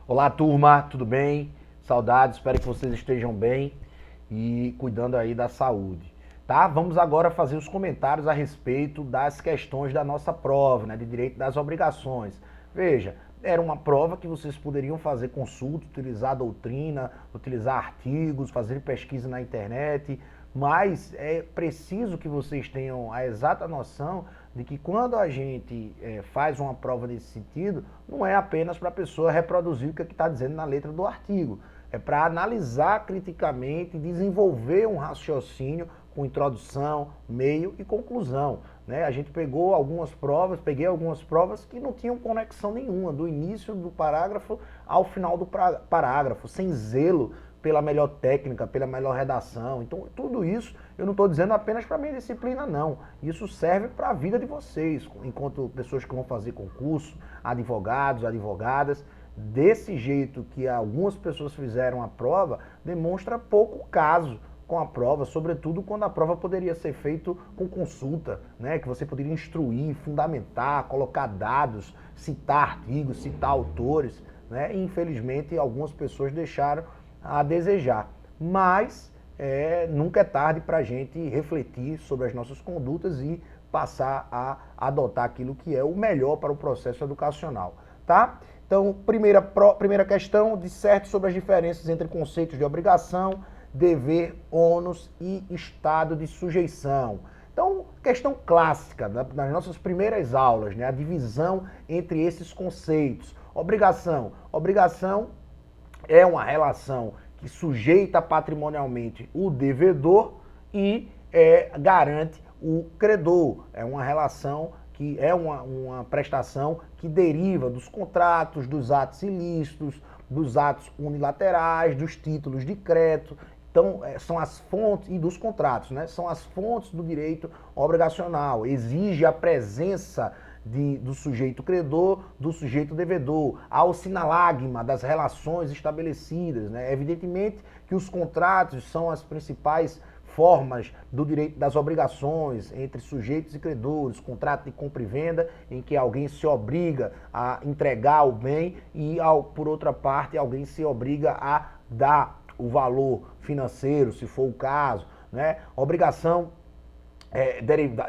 Olá, turma, tudo bem? Saudades, espero que vocês estejam bem e cuidando aí da saúde, tá? Vamos agora fazer os comentários a respeito das questões da nossa prova, né, de direito das obrigações. Veja, era uma prova que vocês poderiam fazer consulta, utilizar a doutrina, utilizar artigos, fazer pesquisa na internet, mas é preciso que vocês tenham a exata noção de que quando a gente faz uma prova nesse sentido, não é apenas para a pessoa reproduzir o que está dizendo na letra do artigo, é para analisar criticamente, desenvolver um raciocínio com introdução, meio e conclusão. Né? A gente pegou algumas provas, peguei algumas provas que não tinham conexão nenhuma, do início do parágrafo ao final do parágrafo, sem zelo pela melhor técnica, pela melhor redação. Então, tudo isso eu não estou dizendo apenas para a minha disciplina, não. Isso serve para a vida de vocês, enquanto pessoas que vão fazer concurso, advogados, advogadas. Desse jeito que algumas pessoas fizeram a prova, demonstra pouco caso com a prova, sobretudo quando a prova poderia ser feita com consulta, né? Que você poderia instruir, fundamentar, colocar dados, citar artigos, citar autores, né? E, infelizmente, algumas pessoas deixaram a desejar. Mas nunca é tarde para a gente refletir sobre as nossas condutas e passar a adotar aquilo que é o melhor para o processo educacional, tá? Então, primeira questão, disserte sobre as diferenças entre conceitos de obrigação, dever, ônus e estado de sujeição. Então, questão clássica, nas nossas primeiras aulas, né, a divisão entre esses conceitos. Obrigação. Obrigação é uma relação que sujeita patrimonialmente o devedor e garante o credor. É uma relação que é uma prestação que deriva dos contratos, dos atos ilícitos, dos atos unilaterais, dos títulos de crédito. Então, são as fontes, e dos contratos, né? São as fontes do direito obrigacional. Exige a presença do sujeito credor, do sujeito devedor, ao sinalagma das relações estabelecidas, né? Evidentemente que os contratos são as principais formas do direito das obrigações entre sujeitos e credores, contrato de compra e venda, em que alguém se obriga a entregar o bem e, por outra parte, alguém se obriga a dar o valor financeiro, se for o caso, né? Obrigação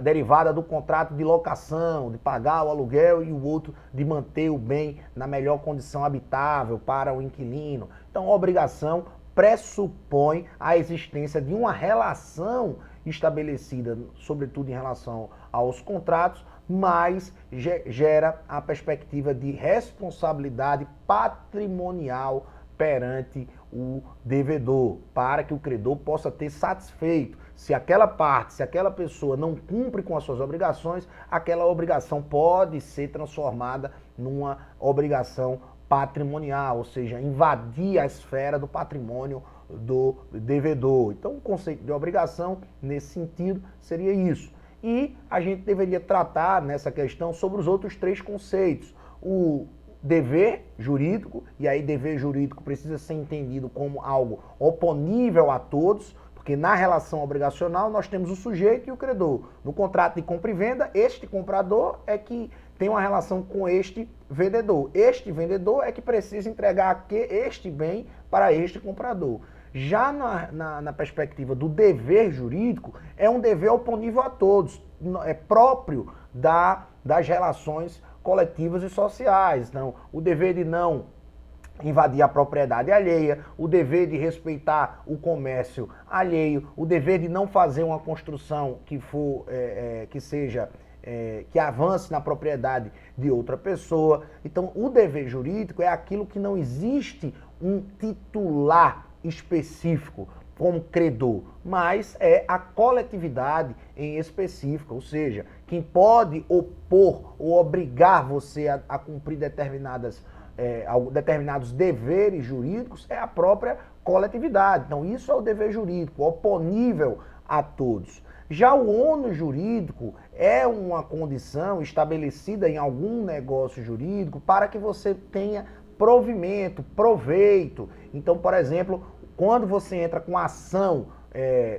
derivada do contrato de locação, de pagar o aluguel e o outro de manter o bem na melhor condição habitável para o inquilino. Então, a obrigação pressupõe a existência de uma relação estabelecida, sobretudo em relação aos contratos, mas gera a perspectiva de responsabilidade patrimonial perante o devedor, para que o credor possa ter satisfeito. Se aquela parte, se aquela pessoa não cumpre com as suas obrigações, aquela obrigação pode ser transformada numa obrigação patrimonial, ou seja, invadir a esfera do patrimônio do devedor. Então, o conceito de obrigação, nesse sentido, seria isso. E a gente deveria tratar nessa questão sobre os outros três conceitos. O dever jurídico, e aí dever jurídico precisa ser entendido como algo oponível a todos, porque na relação obrigacional nós temos o sujeito e o credor. No contrato de compra e venda, este comprador é que tem uma relação com este vendedor. Este vendedor é que precisa entregar este bem para este comprador. Já na perspectiva do dever jurídico, é um dever oponível a todos, é próprio das relações coletivas e sociais. Então, o dever de não invadir a propriedade alheia, o dever de respeitar o comércio alheio, o dever de não fazer uma construção que avance na propriedade de outra pessoa. Então, o dever jurídico é aquilo que não existe um titular específico como credor, mas é a coletividade em específico, ou seja, quem pode opor ou obrigar você a cumprir determinados deveres jurídicos é a própria coletividade. Então, isso é o dever jurídico, oponível a todos. Já o ônus jurídico é uma condição estabelecida em algum negócio jurídico para que você tenha provimento, proveito. Então, por exemplo, quando você entra com ação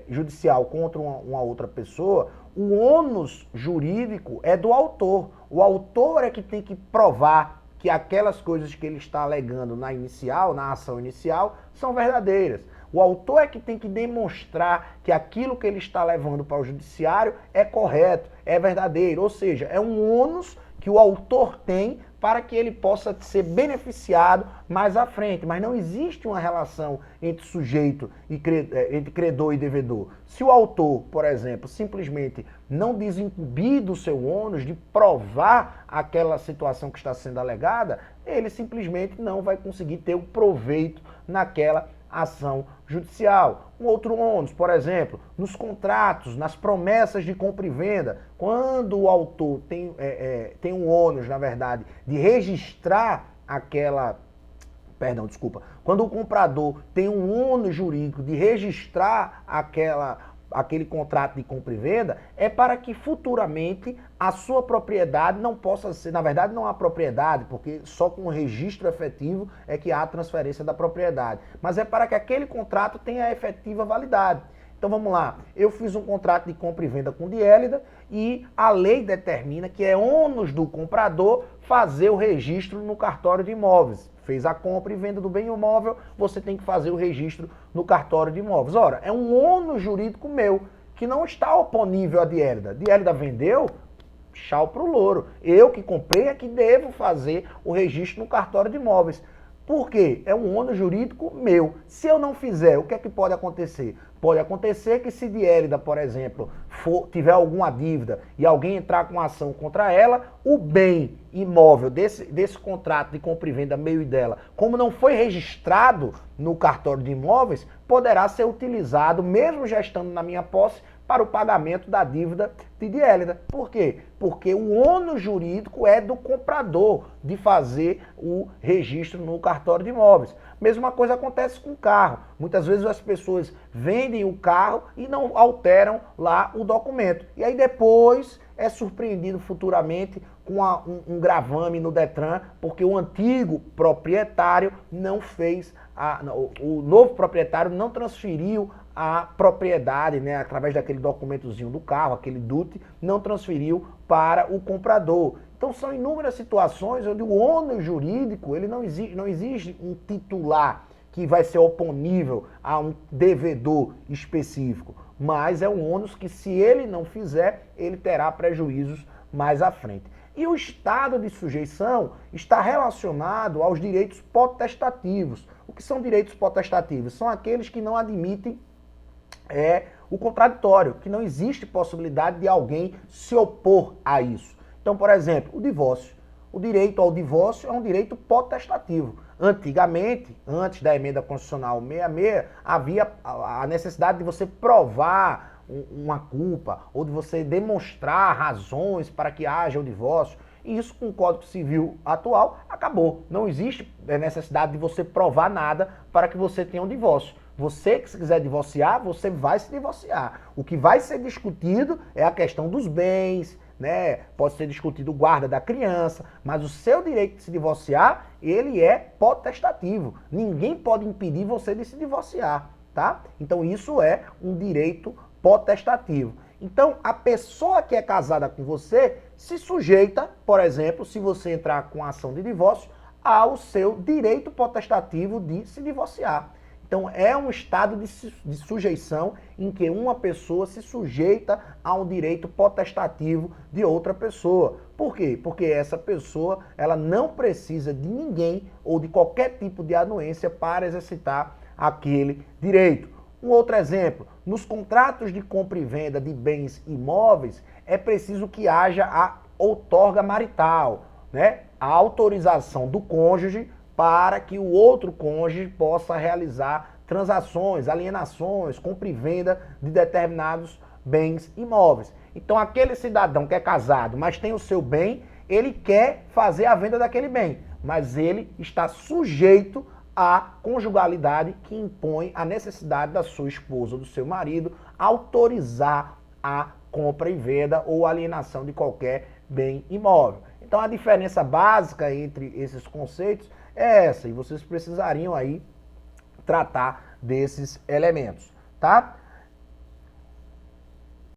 judicial contra uma outra pessoa, o ônus jurídico é do autor. O autor é que tem que provar que aquelas coisas que ele está alegando na ação inicial, são verdadeiras. O autor é que tem que demonstrar que aquilo que ele está levando para o judiciário é correto, é verdadeiro, ou seja, é um ônus que o autor tem para que ele possa ser beneficiado mais à frente. Mas não existe uma relação entre sujeito e entre credor e devedor. Se o autor, por exemplo, simplesmente não desincumbir do seu ônus de provar aquela situação que está sendo alegada, ele simplesmente não vai conseguir ter o proveito naquela ação judicial. Um outro ônus, por exemplo, nos contratos, nas promessas de compra e venda, quando o autor tem um ônus, na verdade, de registrar quando o comprador tem um ônus jurídico de registrar aquele contrato de compra e venda, é para que futuramente a sua propriedade não possa ser, na verdade não há propriedade, porque só com o registro efetivo é que há a transferência da propriedade, mas é para que aquele contrato tenha a efetiva validade. Então vamos lá, eu fiz um contrato de compra e venda com Diélida e a lei determina que é ônus do comprador fazer o registro no cartório de imóveis. Fez a compra e venda do bem imóvel, você tem que fazer o registro no cartório de imóveis. Ora, é um ônus jurídico meu, que não está oponível a Diélida. Diélida vendeu, tchau pro louro. Eu que comprei é que devo fazer o registro no cartório de imóveis. Por quê? É um ônus jurídico meu. Se eu não fizer, o que é que pode acontecer? Pode acontecer que se Diélida, por exemplo, tiver alguma dívida e alguém entrar com ação contra ela, o bem imóvel desse contrato de compra e venda meu e dela, como não foi registrado no cartório de imóveis, poderá ser utilizado, mesmo já estando na minha posse, para o pagamento da dívida de Diélida. Por quê? Porque o ônus jurídico é do comprador de fazer o registro no cartório de imóveis. Mesma coisa acontece com o carro. Muitas vezes as pessoas vendem o carro e não alteram lá o documento. E aí depois é surpreendido futuramente com um gravame no Detran, porque o antigo proprietário não fez, o novo proprietário não transferiu a propriedade, né, através daquele documentozinho do carro, aquele DUT, não transferiu para o comprador. Então são inúmeras situações onde o ônus jurídico, ele não existe um titular que vai ser oponível a um devedor específico, mas é um ônus que, se ele não fizer, ele terá prejuízos mais à frente. E o estado de sujeição está relacionado aos direitos potestativos. O que são direitos potestativos? São aqueles que não admitem o contraditório, que não existe possibilidade de alguém se opor a isso. Então, por exemplo, o divórcio. O direito ao divórcio é um direito potestativo. Antigamente, antes da emenda constitucional 66, havia a necessidade de você provar uma culpa ou de você demonstrar razões para que haja o divórcio. E isso, com o Código Civil atual, acabou. Não existe necessidade de você provar nada para que você tenha um divórcio. Você que se quiser divorciar, você vai se divorciar. O que vai ser discutido é a questão dos bens, né? Pode ser discutido o guarda da criança, mas o seu direito de se divorciar, ele é potestativo. Ninguém pode impedir você de se divorciar, tá? Então isso é um direito potestativo. Então a pessoa que é casada com você se sujeita, por exemplo, se você entrar com ação de divórcio, ao seu direito potestativo de se divorciar. Então é um estado de sujeição em que uma pessoa se sujeita a um direito potestativo de outra pessoa. Por quê? Porque essa pessoa, ela não precisa de ninguém ou de qualquer tipo de anuência para exercitar aquele direito. Um outro exemplo, nos contratos de compra e venda de bens imóveis, é preciso que haja a outorga marital, né? A autorização do cônjuge para que o outro cônjuge possa realizar transações, alienações, compra e venda de determinados bens imóveis. Então aquele cidadão que é casado, mas tem o seu bem, ele quer fazer a venda daquele bem, mas ele está sujeito à conjugalidade que impõe a necessidade da sua esposa ou do seu marido autorizar a compra e venda ou alienação de qualquer bem imóvel. Então a diferença básica entre esses conceitos é essa, e vocês precisariam aí tratar desses elementos, tá?